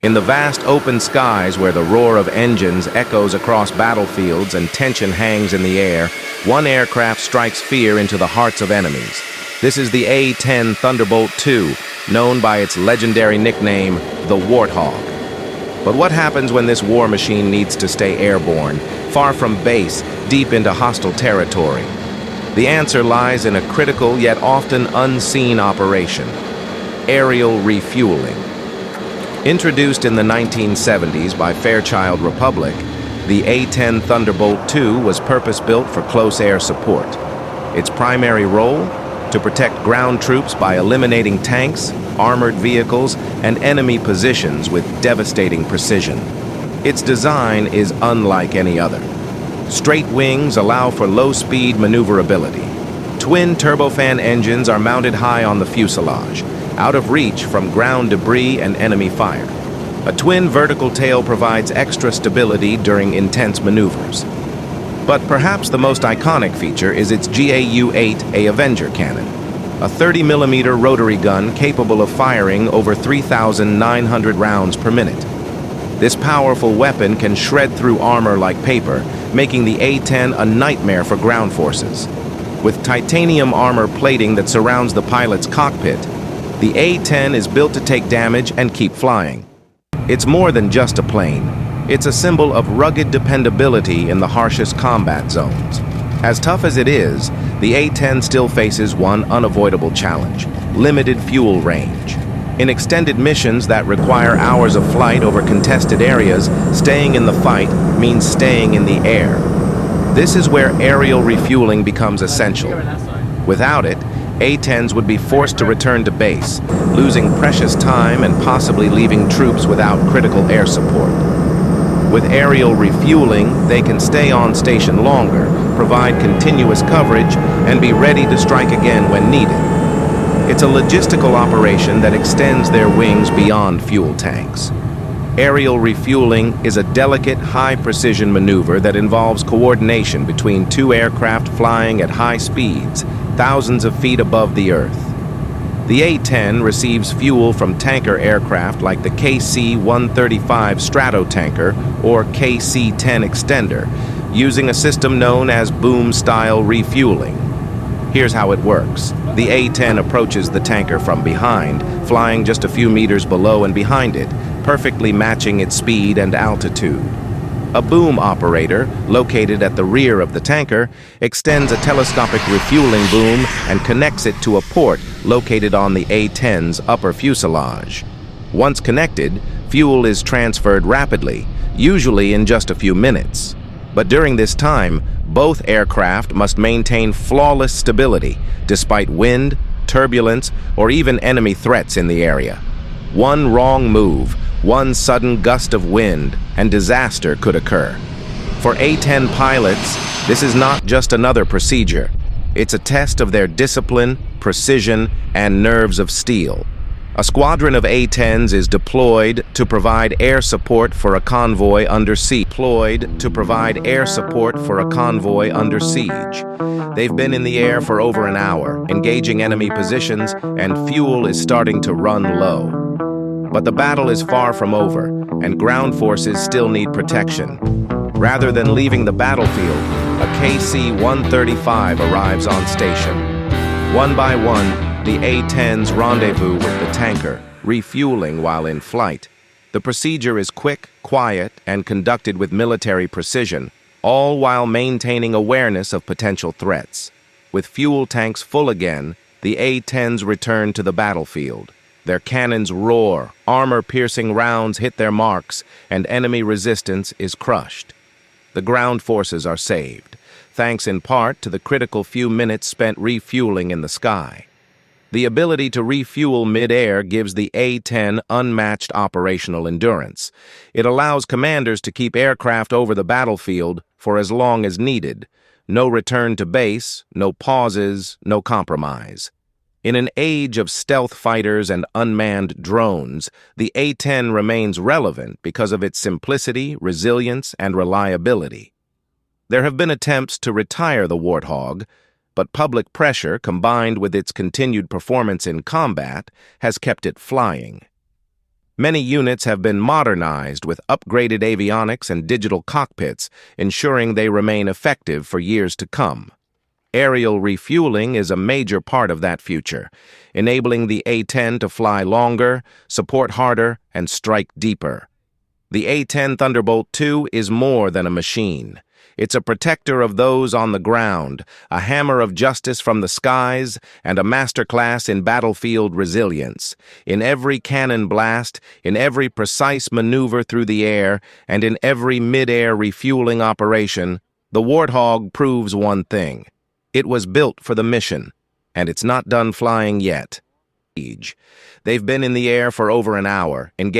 In the vast open skies where the roar of engines echoes across battlefields and tension hangs in the air, one aircraft strikes fear into the hearts of enemies. This is the A-10 Thunderbolt II, known by its legendary nickname, the Warthog. But what happens when this war machine needs to stay airborne, far from base, deep into hostile territory? The answer lies in a critical yet often unseen operation: aerial refueling. Introduced in the 1970s by Fairchild Republic, the A-10 Thunderbolt II was purpose-built for close air support. Its primary role? To protect ground troops by eliminating tanks, armored vehicles, and enemy positions with devastating precision. Its design is unlike any other. Straight wings allow for low-speed maneuverability. Twin turbofan engines are mounted high on the fuselage, out of reach from ground debris and enemy fire. A twin vertical tail provides extra stability during intense maneuvers. But perhaps the most iconic feature is its GAU-8A Avenger cannon, a 30mm rotary gun capable of firing over 3,900 rounds per minute. This powerful weapon can shred through armor like paper, making the A-10 a nightmare for ground forces. With titanium armor plating that surrounds the pilot's cockpit, the A-10 is built to take damage and keep flying. It's more than just a plane. It's a symbol of rugged dependability in the harshest combat zones. As tough as it is, the A-10 still faces one unavoidable challenge: limited fuel range. In extended missions that require hours of flight over contested areas, staying in the fight means staying in the air. This is where aerial refueling becomes essential. Without it, A-10s would be forced to return to base, losing precious time and possibly leaving troops without critical air support. With aerial refueling, they can stay on station longer, provide continuous coverage, and be ready to strike again when needed. It's a logistical operation that extends their wings beyond fuel tanks. Aerial refueling is a delicate, high-precision maneuver that involves coordination between two aircraft flying at high speeds, thousands of feet above the Earth. The A-10 receives fuel from tanker aircraft like the KC-135 Stratotanker or KC-10 Extender, using a system known as boom-style refueling. Here's how it works. The A-10 approaches the tanker from behind, flying just a few meters below and behind it, perfectly matching its speed and altitude. A boom operator, located at the rear of the tanker, extends a telescopic refueling boom and connects it to a port located on the A-10's upper fuselage. Once connected, fuel is transferred rapidly, usually in just a few minutes. But during this time, both aircraft must maintain flawless stability, despite wind, turbulence, or even enemy threats in the area. One wrong move, one sudden gust of wind, and disaster could occur. For A-10 pilots, this is not just another procedure. It's a test of their discipline, precision, and nerves of steel. A squadron of A-10s is deployed to provide air support for a convoy under siege. They've been in the air for over an hour, engaging enemy positions, and fuel is starting to run low. But the battle is far from over, and ground forces still need protection. Rather than leaving the battlefield, a KC-135 arrives on station. One by one, the A-10s rendezvous with the tanker, refueling while in flight. The procedure is quick, quiet, and conducted with military precision, all while maintaining awareness of potential threats. With fuel tanks full again, the A-10s return to the battlefield. Their cannons roar, armor-piercing rounds hit their marks, and enemy resistance is crushed. The ground forces are saved, thanks in part to the critical few minutes spent refueling in the sky. The ability to refuel mid-air gives the A-10 unmatched operational endurance. It allows commanders to keep aircraft over the battlefield for as long as needed. No return to base, no pauses, no compromise. In an age of stealth fighters and unmanned drones, the A-10 remains relevant because of its simplicity, resilience, and reliability. There have been attempts to retire the Warthog, but public pressure, combined with its continued performance in combat, has kept it flying. Many units have been modernized with upgraded avionics and digital cockpits, ensuring they remain effective for years to come. Aerial refueling is a major part of that future, enabling the A-10 to fly longer, support harder, and strike deeper. The A-10 Thunderbolt II is more than a machine. It's a protector of those on the ground, a hammer of justice from the skies, and a masterclass in battlefield resilience. In every cannon blast, in every precise maneuver through the air, and in every mid-air refueling operation, the Warthog proves one thing. It was built for the mission, and it's not done flying yet. They've been in the air for over an hour, engaged